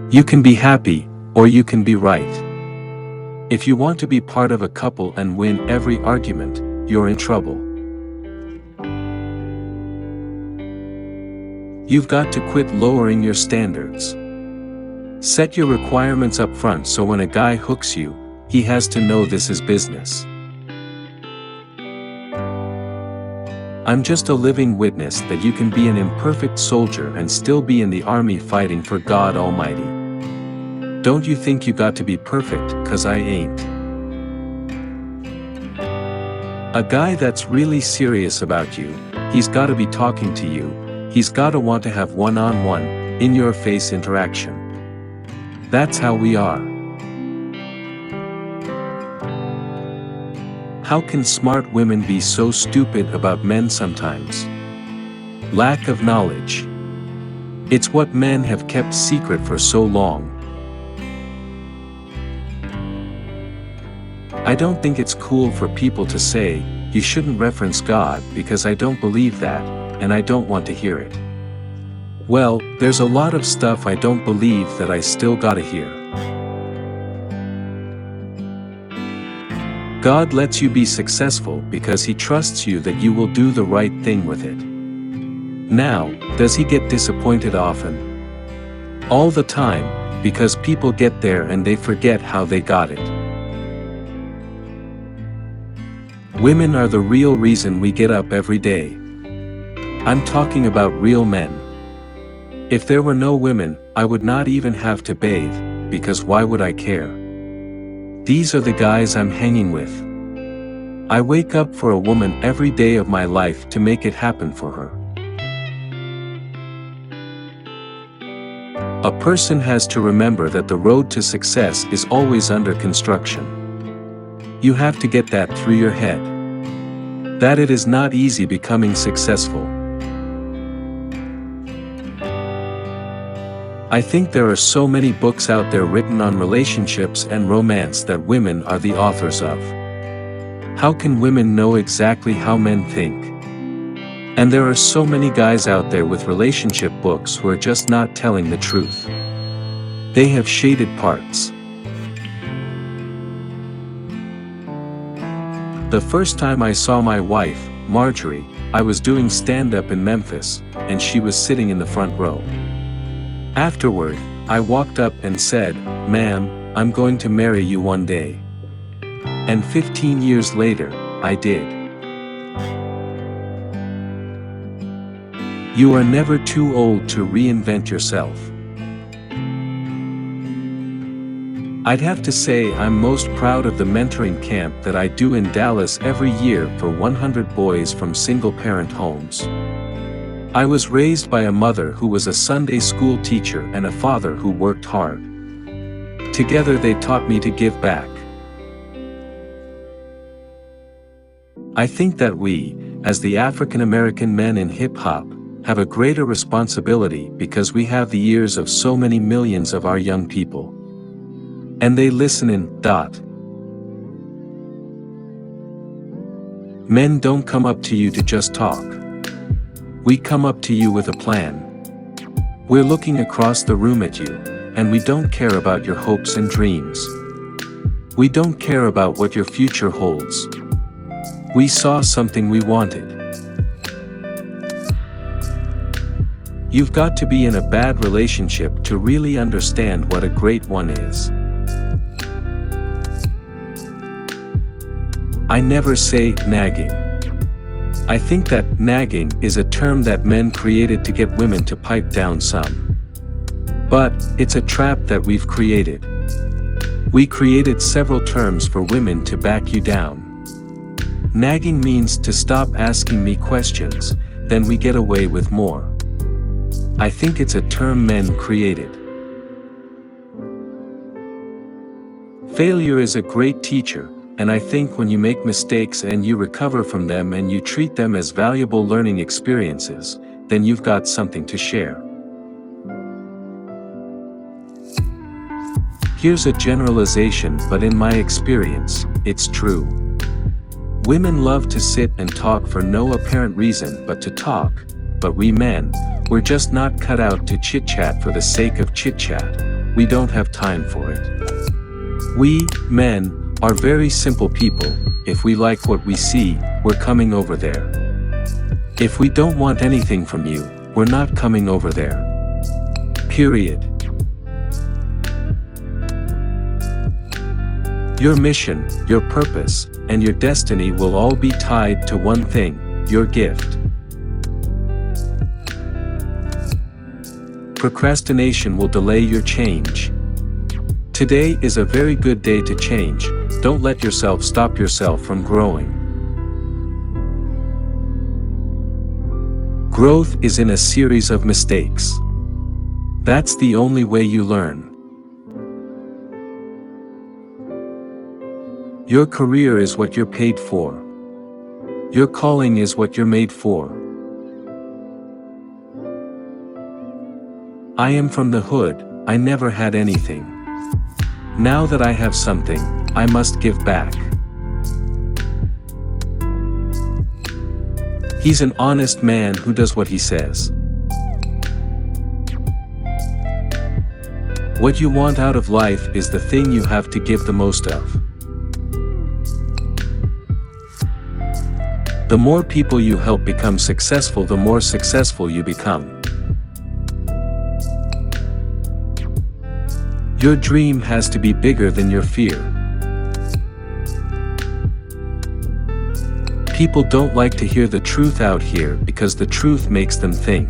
You can be happy, or you can be right. If you want to be part of a couple and win every argument, you're in trouble. You've got to quit lowering your standards. Set your requirements up front so when a guy hooks you, he has to know this is business. I'm just a living witness that you can be an imperfect soldier and still be in the army fighting for God Almighty. Don't you think you got to be perfect, 'cause I ain't. A guy that's really serious about you, he's gotta be talking to you, he's gotta want to have one-on-one, in-your-face interaction. That's how we are. How can smart women be so stupid about men sometimes? Lack of knowledge. It's what men have kept secret for so long. I don't think it's cool for people to say, you shouldn't reference God because I don't believe that, and I don't want to hear it. Well, there's a lot of stuff I don't believe that I still gotta hear. God lets you be successful because He trusts you that you will do the right thing with it. Now, does He get disappointed often? All the time, because people get there and they forget how they got it. Women are the real reason we get up every day. I'm talking about real men. If there were no women, I would not even have to bathe, because why would I care? These are the guys I'm hanging with. I wake up for a woman every day of my life to make it happen for her. A person has to remember that the road to success is always under construction. You have to get that through your head. That it is not easy becoming successful. I think there are so many books out there written on relationships and romance that women are the authors of. How can women know exactly how men think? And there are so many guys out there with relationship books who are just not telling the truth. They have shaded parts. The first time I saw my wife, Marjorie, I was doing stand-up in Memphis, and she was sitting in the front row. Afterward, I walked up and said, "Ma'am, I'm going to marry you one day." And 15 years later, I did. You are never too old to reinvent yourself. I'd have to say I'm most proud of the mentoring camp that I do in Dallas every year for 100 boys from single-parent homes. I was raised by a mother who was a Sunday school teacher and a father who worked hard. Together they taught me to give back. I think that we, as the African American men in hip-hop, have a greater responsibility because we have the ears of so many millions of our young people. And they listen in. Men don't come up to you to just talk. We come up to you with a plan. We're looking across the room at you, and we don't care about your hopes and dreams. We don't care about what your future holds. We saw something we wanted. You've got to be in a bad relationship to really understand what a great one is. I never say nagging. I think that nagging is a term that men created to get women to pipe down some. But it's a trap that we've created. We created several terms for women to back you down. Nagging means to stop asking me questions, then we get away with more. I think it's a term men created. Failure is a great teacher. And I think when you make mistakes and you recover from them and you treat them as valuable learning experiences, then you've got something to share. Here's a generalization, but in my experience, it's true. Women love to sit and talk for no apparent reason but to talk, but we men, we're just not cut out to chit-chat for the sake of chit-chat. We don't have time for it. We, men, are very simple people. If we like what we see, we're coming over there. If we don't want anything from you, we're not coming over there. Period. Your mission, your purpose, and your destiny will all be tied to one thing, your gift. Procrastination will delay your change. Today is a very good day to change. Don't let yourself stop yourself from growing. Growth is in a series of mistakes. That's the only way you learn. Your career is what you're paid for. Your calling is what you're made for. I am from the hood, I never had anything. Now that I have something, I must give back. He's an honest man who does what he says. What you want out of life is the thing you have to give the most of. The more people you help become successful, the more successful you become. Your dream has to be bigger than your fear. People don't like to hear the truth out here because the truth makes them think.